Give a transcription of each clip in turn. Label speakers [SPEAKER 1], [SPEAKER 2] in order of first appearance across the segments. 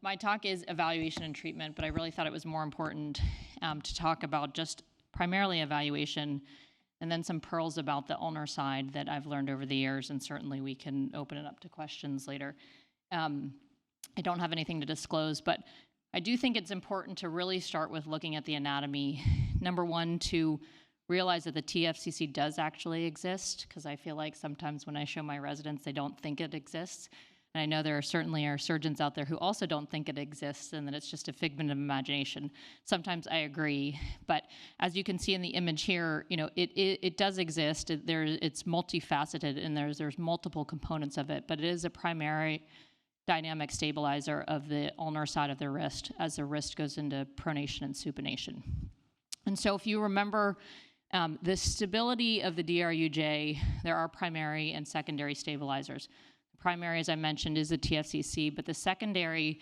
[SPEAKER 1] My talk is evaluation and treatment, but I really thought it was more important to talk about just primarily evaluation and then some pearls about the ulnar side that I've learned over the years, and certainly we can open it up to questions later. I don't have anything to disclose, but I do think it's important to really start with looking at the anatomy. Number one, to realize that the TFCC does actually exist, because I feel like sometimes when I show my residents, they don't think it exists. And I know there certainly are surgeons out there who also don't think it exists and that it's just a figment of imagination. Sometimes I agree, but as you can see in the image here, it does exist. It's multifaceted and there's multiple components of it, but it is a primary dynamic stabilizer of the ulnar side of the wrist as the wrist goes into pronation and supination. And so if you remember the stability of the DRUJ, there are primary and secondary stabilizers. Primary, as I mentioned, is the TFCC, but the secondary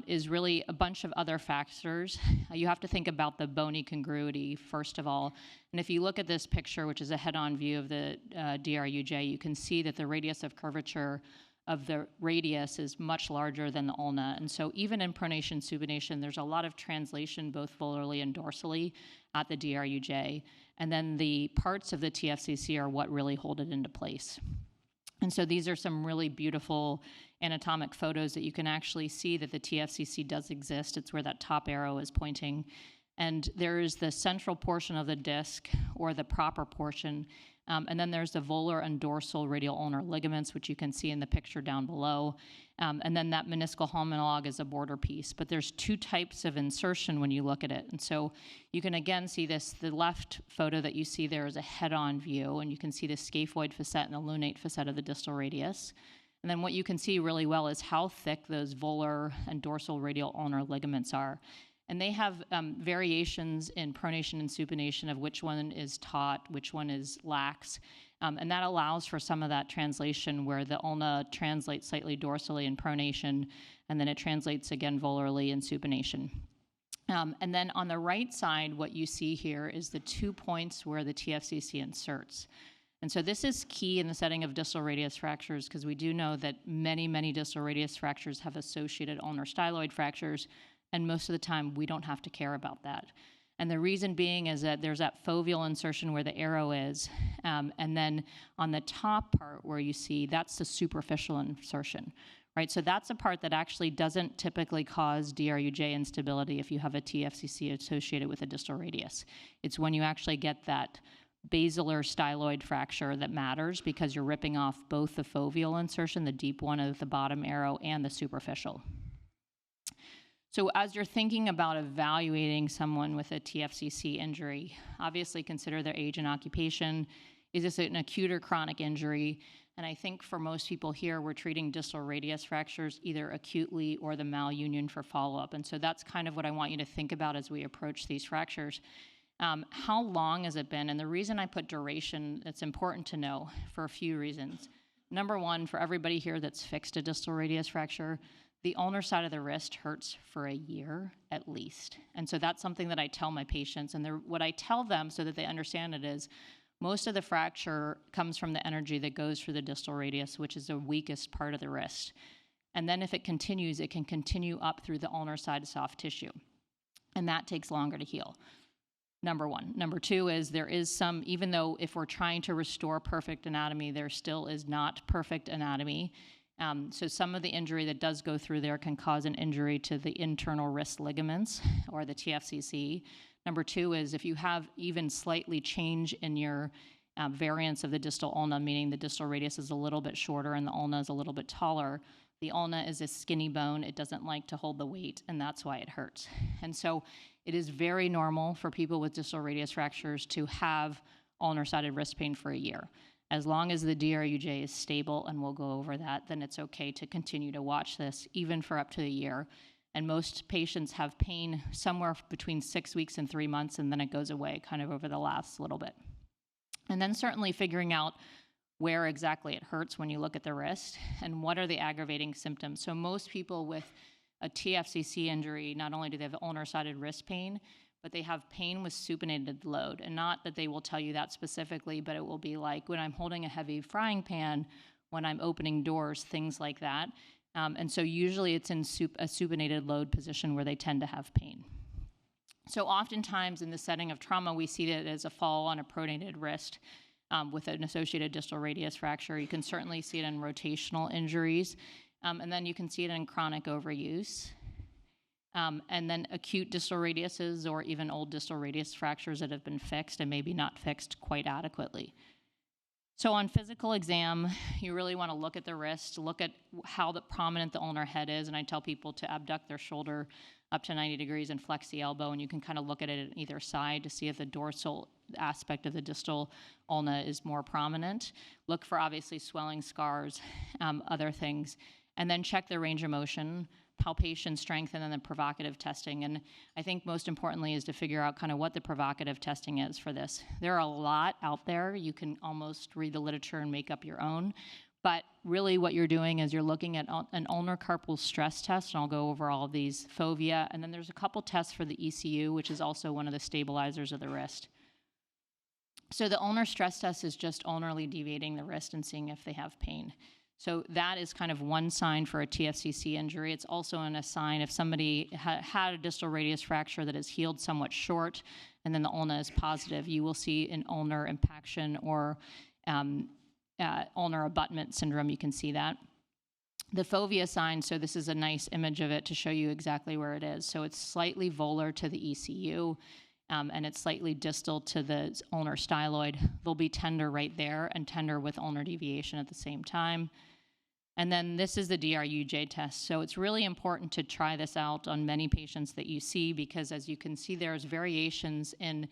[SPEAKER 1] is really a bunch of other factors. You have to think about the bony congruity, first of all. And if you look at this picture, which is a head-on view of the DRUJ, you can see that the radius of curvature of the radius is much larger than the ulna. And so even in pronation, supination, there's a lot of translation, both volarly and dorsally, at the DRUJ. And then the parts of the TFCC are what really hold it into place. And so these are some really beautiful anatomic photos that you can actually see that the TFCC does exist. It's where that top arrow is pointing. And there is the central portion of the disc, or the proper portion, and then there's the volar and dorsal radial ulnar ligaments, which you can see in the picture down below. And then that meniscal homolog is a border piece. But there's two types of insertion when you look at it. And so you can again see this, the left photo that you see there is a head-on view, and you can see the scaphoid facet and the lunate facet of the distal radius. And then what you can see really well is how thick those volar and dorsal radial ulnar ligaments are. And they have variations in pronation and supination of which one is taut, which one is lax. And that allows for some of that translation where the ulna translates slightly dorsally in pronation, and then it translates again volarly in supination. And then on the right side, what you see here is the 2 points where the TFCC inserts. And so this is key in the setting of distal radius fractures, because we do know that many distal radius fractures have associated ulnar styloid fractures. And most of the time, we don't have to care about that. And the reason being is that there's that foveal insertion where the arrow is. And then on the top part where you see, that's the superficial insertion, right? So that's a part that actually doesn't typically cause DRUJ instability if you have a TFCC associated with a distal radius. It's when you actually get that basilar styloid fracture that matters, because you're ripping off both the foveal insertion, the deep one at the bottom arrow, and the superficial. So as you're thinking about evaluating someone with a TFCC injury, obviously consider their age and occupation. Is this an acute or chronic injury? And I think for most people here, we're treating distal radius fractures either acutely or the malunion for follow-up. And so that's kind of what I want you to think about as we approach these fractures. How long has it been? And the reason I put duration, it's important to know for a few reasons. Number one, for everybody here that's fixed a distal radius fracture, the ulnar side of the wrist hurts for a year at least. And so that's something that I tell my patients. And what I tell them so that they understand it is most of the fracture comes from the energy that goes through the distal radius, which is the weakest part of the wrist. And then if it continues, it can continue up through the ulnar side soft tissue. And that takes longer to heal. Number one. Number two is there is some, even though if we're trying to restore perfect anatomy, there still is not perfect anatomy. So some of the injury that does go through there can cause an injury to the internal wrist ligaments, or the TFCC. Number two is if you have even slightly change in your variance of the distal ulna, meaning the distal radius is a little bit shorter and the ulna is a little bit taller, the ulna is a skinny bone. It doesn't like to hold the weight, and that's why it hurts. And so it is very normal for people with distal radius fractures to have ulnar-sided wrist pain for a year. As long as the DRUJ is stable, and we'll go over that, then it's okay to continue to watch this even for up to a year. And most patients have pain somewhere between 6 weeks and 3 months, and then it goes away kind of over the last little bit. And then certainly figuring out where exactly it hurts when you look at the wrist and what are the aggravating symptoms. So most people with a TFCC injury, not only do they have ulnar-sided wrist pain, but they have pain with supinated load. And not that they will tell you that specifically, but it will be like when I'm holding a heavy frying pan, when I'm opening doors, things like that. And so usually it's in a supinated load position where they tend to have pain. So oftentimes in the setting of trauma, we see it as a fall on a pronated wrist with an associated distal radius fracture. You can certainly see it in rotational injuries. And then you can see it in chronic overuse. And then acute distal radiuses or even old distal radius fractures that have been fixed and maybe not fixed quite adequately. So on physical exam, you really want to look at the wrist, look at how prominent the ulnar head is, and I tell people to abduct their shoulder up to 90 degrees and flex the elbow, and you can kind of look at it on either side to see if the dorsal aspect of the distal ulna is more prominent. Look for obviously swelling, scars, other things, and then check the range of motion, palpation, strength, and then the provocative testing. And I think most importantly is to figure out kind of what the provocative testing is for this. There are a lot out there. You can almost read the literature and make up your own. But really what you're doing is you're looking at an ulnar carpal stress test, and I'll go over all of these, fovea, and then there's a couple tests for the ECU, which is also one of the stabilizers of the wrist. So the ulnar stress test is just ulnarly deviating the wrist and seeing if they have pain. So that is kind of one sign for a TFCC injury. It's also a sign if somebody had a distal radius fracture that is healed somewhat short, and then the ulna is positive, you will see an ulnar impaction or ulnar abutment syndrome. You can see that. The fovea sign, so this is a nice image of it to show you exactly where it is. So it's slightly volar to the ECU, and it's slightly distal to the ulnar styloid. They'll be tender right there and tender with ulnar deviation at the same time. And then this is the DRUJ test. So it's really important to try this out on many patients that you see because as you can see, there's variations in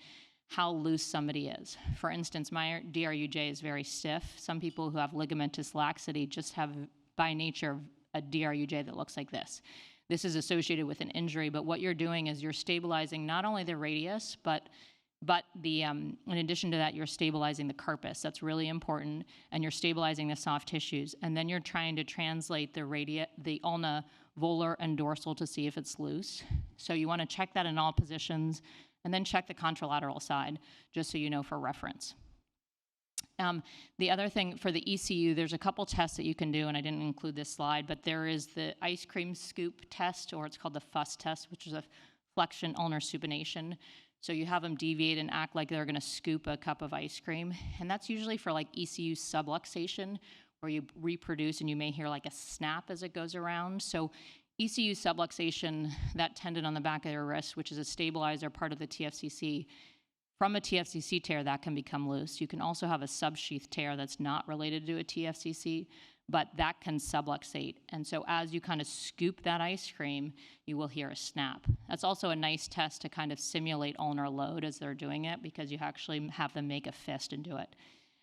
[SPEAKER 1] how loose somebody is. For instance, my DRUJ is very stiff. Some people who have ligamentous laxity just have by nature a DRUJ that looks like this. This is associated with an injury, but what you're doing is you're stabilizing not only the radius, but in addition to that, you're stabilizing the carpus. That's really important, and you're stabilizing the soft tissues. And then you're trying to translate the ulna volar and dorsal to see if it's loose. So you want to check that in all positions, and then check the contralateral side, just so you know for reference. The other thing for the ECU, there's a couple tests that you can do, and I didn't include this slide, but there is the ice cream scoop test, or it's called the FUS test, which is a flexion ulnar supination. So you have them deviate and act like they're going to scoop a cup of ice cream, and that's usually for like ECU subluxation, where you reproduce and you may hear like a snap as it goes around. So ECU subluxation, that tendon on the back of your wrist, which is a stabilizer part of the TFCC, from a TFCC tear, that can become loose. You can also have a subsheath tear that's not related to a TFCC, but that can subluxate. And so as you kind of scoop that ice cream, you will hear a snap. That's also a nice test to kind of simulate ulnar load as they're doing it, because you actually have them make a fist and do it.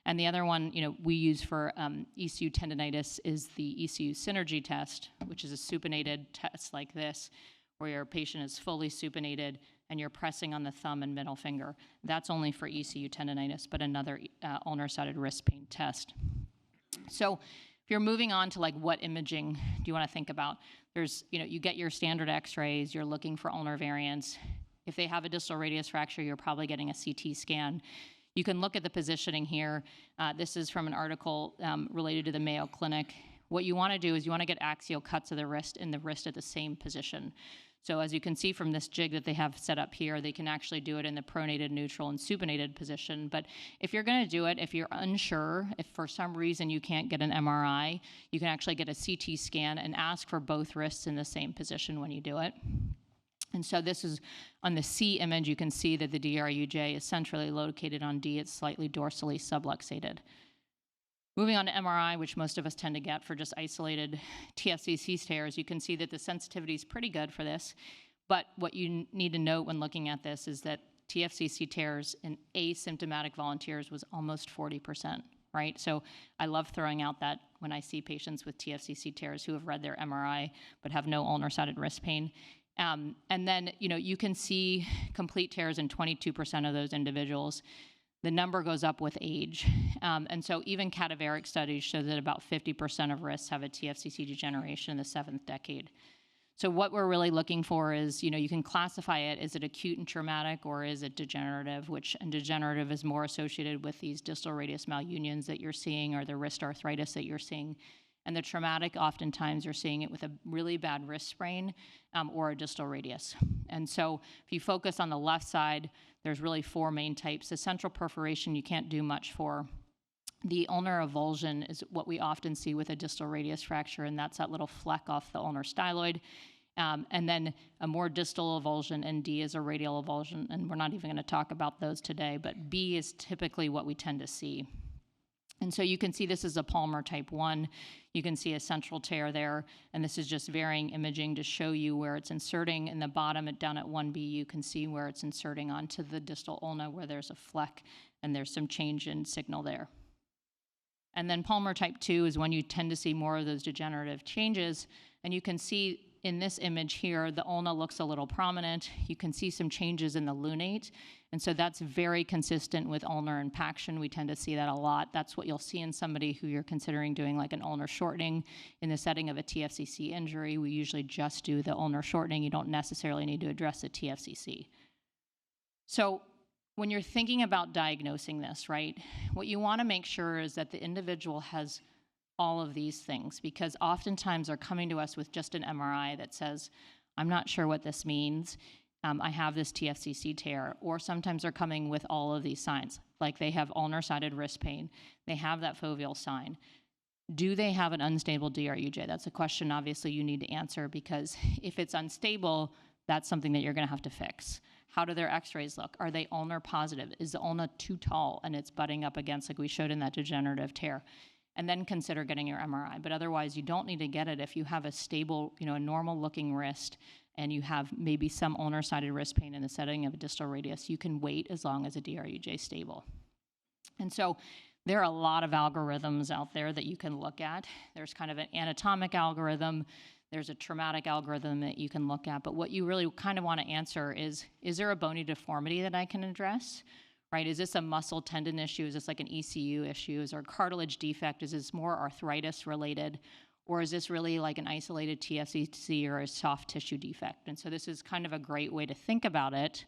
[SPEAKER 1] And the other one, we use for ECU tendinitis is the ECU synergy test, which is a supinated test like this, where your patient is fully supinated and you're pressing on the thumb and middle finger. That's only for ECU tendinitis, but another ulnar-sided wrist pain test. So if you're moving on to like what imaging do you want to think about, there's, you get your standard x-rays, you're looking for ulnar variants. If they have a distal radius fracture, you're probably getting a CT scan. You can look at the positioning here. This is from an article related to the Mayo Clinic. What you want to do is you want to get axial cuts of the wrist and the wrist at the same position. So as you can see from this jig that they have set up here, they can actually do it in the pronated, neutral, and supinated position. But if you're going to do it, if you're unsure, if for some reason you can't get an MRI, you can actually get a CT scan and ask for both wrists in the same position when you do it. And so this is, on the C image, you can see that the DRUJ is centrally located on D. It's slightly dorsally subluxated. Moving on to MRI, which most of us tend to get for just isolated TFCC tears, you can see that the sensitivity is pretty good for this. But what you need to note when looking at this is that TFCC tears in asymptomatic volunteers was almost 40%, right? So I love throwing out that when I see patients with TFCC tears who have read their MRI but have no ulnar-sided wrist pain. And then, you can see complete tears in 22% of those individuals. The number goes up with age. And so even cadaveric studies show that about 50% of wrists have a TFCC degeneration in the 7th decade. So what we're really looking for is, you can classify it, is it acute and traumatic or is it degenerative, and degenerative is more associated with these distal radius malunions that you're seeing or the wrist arthritis that you're seeing. And the traumatic, oftentimes, you're seeing it with a really bad wrist sprain or a distal radius. And so if you focus on the left side, there's really 4 main types. The central perforation you can't do much for. The ulnar avulsion is what we often see with a distal radius fracture, and that's that little fleck off the ulnar styloid. And then a more distal avulsion, and D is a radial avulsion, and we're not even going to talk about those today, but B is typically what we tend to see. And so you can see this is a palmar type 1. You can see a central tear there, and this is just varying imaging to show you where it's inserting. In the bottom, down at 1B, you can see where it's inserting onto the distal ulna where there's a fleck, and there's some change in signal there. And then palmar type 2 is when you tend to see more of those degenerative changes, and you can see in this image here, the ulna looks a little prominent. You can see some changes in the lunate, and so that's very consistent with ulnar impaction. We tend to see that a lot. That's what you'll see in somebody who you're considering doing like an ulnar shortening. In the setting of a TFCC injury, we usually just do the ulnar shortening. You don't necessarily need to address the TFCC. So when you're thinking about diagnosing this, right, what you want to make sure is that the individual has all of these things, because oftentimes they're coming to us with just an MRI that says, I'm not sure what this means. I have this TFCC tear. Or sometimes they're coming with all of these signs, like they have ulnar-sided wrist pain. They have that foveal sign. Do they have an unstable DRUJ? That's a question obviously you need to answer, because if it's unstable, that's something that you're going to have to fix. How do their x-rays look? Are they ulnar positive? Is the ulna too tall and it's butting up against, like we showed in that degenerative tear? And then consider getting your MRI. But otherwise, you don't need to get it if you have a stable, a normal-looking wrist and you have maybe some ulnar-sided wrist pain in the setting of a distal radius. You can wait as long as a DRUJ is stable. And so there are a lot of algorithms out there that you can look at. There's kind of an anatomic algorithm. There's a traumatic algorithm that you can look at. But what you really kind of want to answer is there a bony deformity that I can address? Right? Is this a muscle tendon issue? Is this like an ECU issue? Is there a cartilage defect? Is this more arthritis related? Or is this really like an isolated TFCC or a soft tissue defect? And so this is kind of a great way to think about it.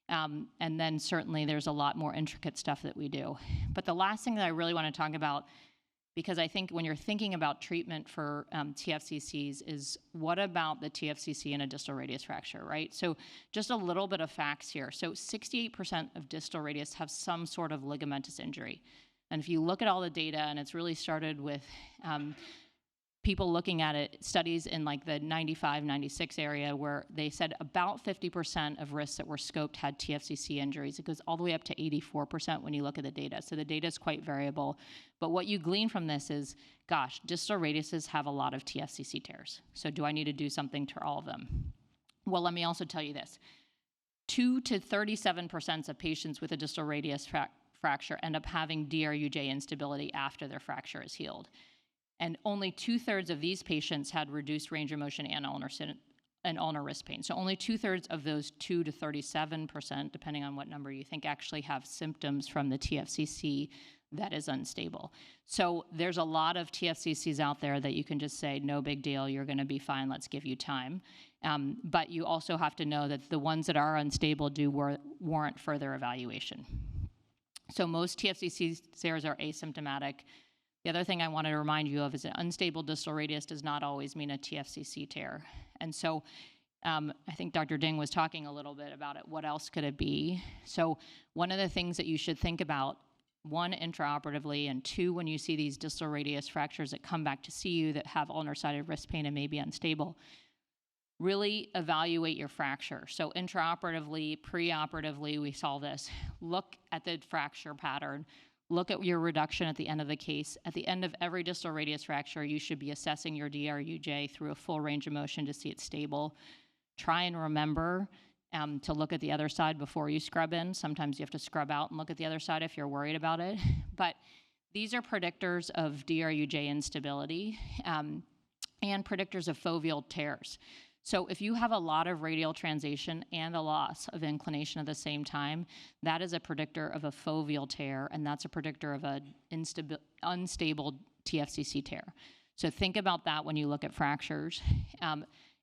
[SPEAKER 1] And then certainly there's a lot more intricate stuff that we do. But the last thing that I really want to talk about, because I think when you're thinking about treatment for TFCCs, is what about the TFCC in a distal radius fracture, right? So just a little bit of facts here. So 68% of distal radius have some sort of ligamentous injury. And if you look at all the data, and it's really started with people looking at it, studies in like the 95, 96 area where they said about 50% of wrists that were scoped had TFCC injuries. It goes all the way up to 84% when you look at the data. So the data is quite variable. But what you glean from this is, gosh, distal radiuses have a lot of TFCC tears. So do I need to do something to all of them? Well, let me also tell you this. 2 to 37% of patients with a distal radius fracture end up having DRUJ instability after their fracture is healed. And only 2/3 of these patients had reduced range of motion and ulnar wrist pain. So only 2/3 of those 2 to 37%, depending on what number you think, actually have symptoms from the TFCC that is unstable. So there's a lot of TFCCs out there that you can just say, no big deal, you're going to be fine, let's give you time. But you also have to know that the ones that are unstable do warrant further evaluation. So most TFCC tears are asymptomatic. The other thing I wanted to remind you of is that unstable distal radius does not always mean a TFCC tear. And so I think Dr. Ding was talking a little bit about it. What else could it be? So one of the things that you should think about, 1, intraoperatively, and 2, when you see these distal radius fractures that come back to see you that have ulnar-sided wrist pain and may be unstable, really evaluate your fracture. So intraoperatively, preoperatively, we saw this. Look at the fracture pattern. Look at your reduction at the end of the case. At the end of every distal radius fracture, you should be assessing your DRUJ through a full range of motion to see it's stable. Try and remember to look at the other side before you scrub in. Sometimes you have to scrub out and look at the other side if you're worried about it. But these are predictors of DRUJ instability and predictors of foveal tears. So if you have a lot of radial transation and a loss of inclination at the same time, that is a predictor of a foveal tear, and that's a predictor of an unstable TFCC tear. So think about that when you look at fractures.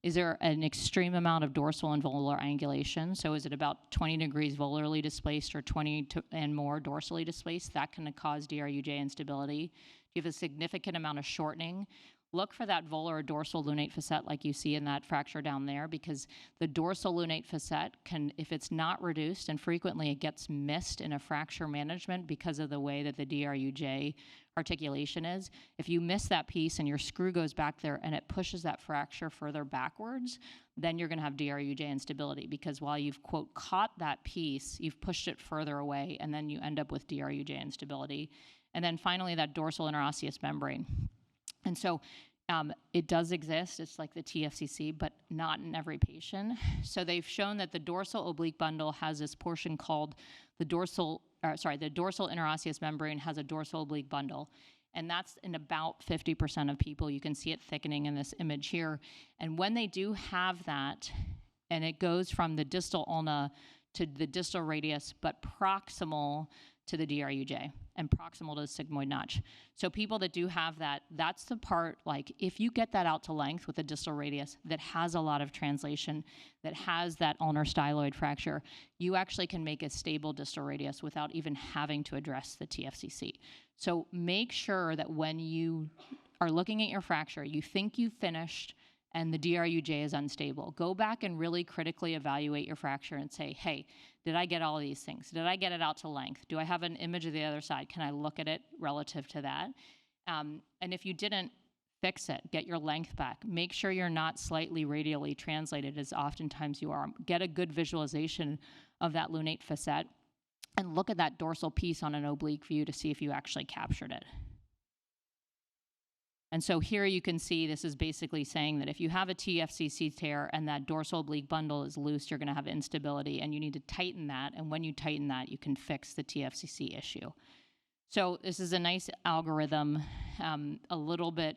[SPEAKER 1] Is there an extreme amount of dorsal and volar angulation? So is it about 20 degrees volarly displaced or 20 and more dorsally displaced? That can cause DRUJ instability. you have a significant amount of shortening, look for that volar or dorsal lunate facet like you see in that fracture down there, because the dorsal lunate facet can, if it's not reduced, and frequently it gets missed in a fracture management because of the way that the DRUJ articulation is. If you miss that piece and your screw goes back there and it pushes that fracture further backwards, then you're going to have DRUJ instability, because while you've, quote, caught that piece, you've pushed it further away, and then you end up with DRUJ instability. And then finally, that dorsal interosseous membrane. And so it does exist. It's like the TFCC, but not in every patient. So they've shown that the dorsal oblique bundle has this portion called the dorsal interosseous membrane has a dorsal oblique bundle. And that's in about 50% of people. You can see it thickening in this image here. And when they do have that, and it goes from the distal ulna to the distal radius, but proximal to the DRUJ and proximal to the sigmoid notch. So people that do have that, that's the part, like, if you get that out to length with a distal radius that has a lot of translation, that has that ulnar styloid fracture, you actually can make a stable distal radius without even having to address the TFCC. So make sure that when you are looking at your fracture, you think you've finished and the DRUJ is unstable, go back and really critically evaluate your fracture and say, hey, did I get all of these things? Did I get it out to length? Do I have an image of the other side? Can I look at it relative to that? And if you didn't fix it, get your length back. Make sure you're not slightly radially translated, as oftentimes you are. Get a good visualization of that lunate facet and look at that dorsal piece on an oblique view to see if you actually captured it. And so here you can see this is basically saying that if you have a TFCC tear and that dorsal oblique bundle is loose, you're going to have instability, and you need to tighten that. And when you tighten that, you can fix the TFCC issue. So this is a nice algorithm, a little bit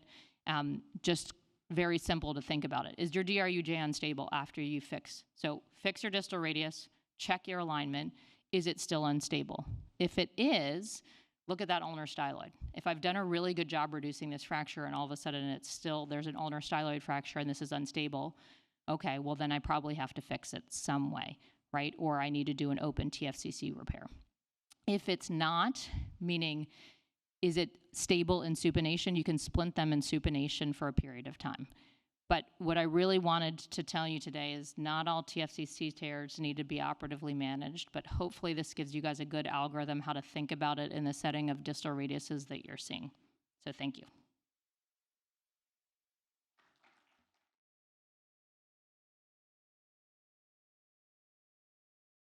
[SPEAKER 1] just very simple to think about it. Is your DRUJ unstable after you fix? So fix your distal radius, check your alignment. Is it still unstable? If it is, look at that ulnar styloid. If I've done a really good job reducing this fracture and all of a sudden it's still, there's an ulnar styloid fracture and this is unstable, okay, well then I probably have to fix it some way, right? Or I need to do an open TFCC repair. If it's not, meaning is it stable in supination, you can splint them in supination for a period of time. But what I really wanted to tell you today is not all TFCC tears need to be operatively managed, but hopefully this gives you guys a good algorithm how to think about it in the setting of distal radiuses that you're seeing. So thank you.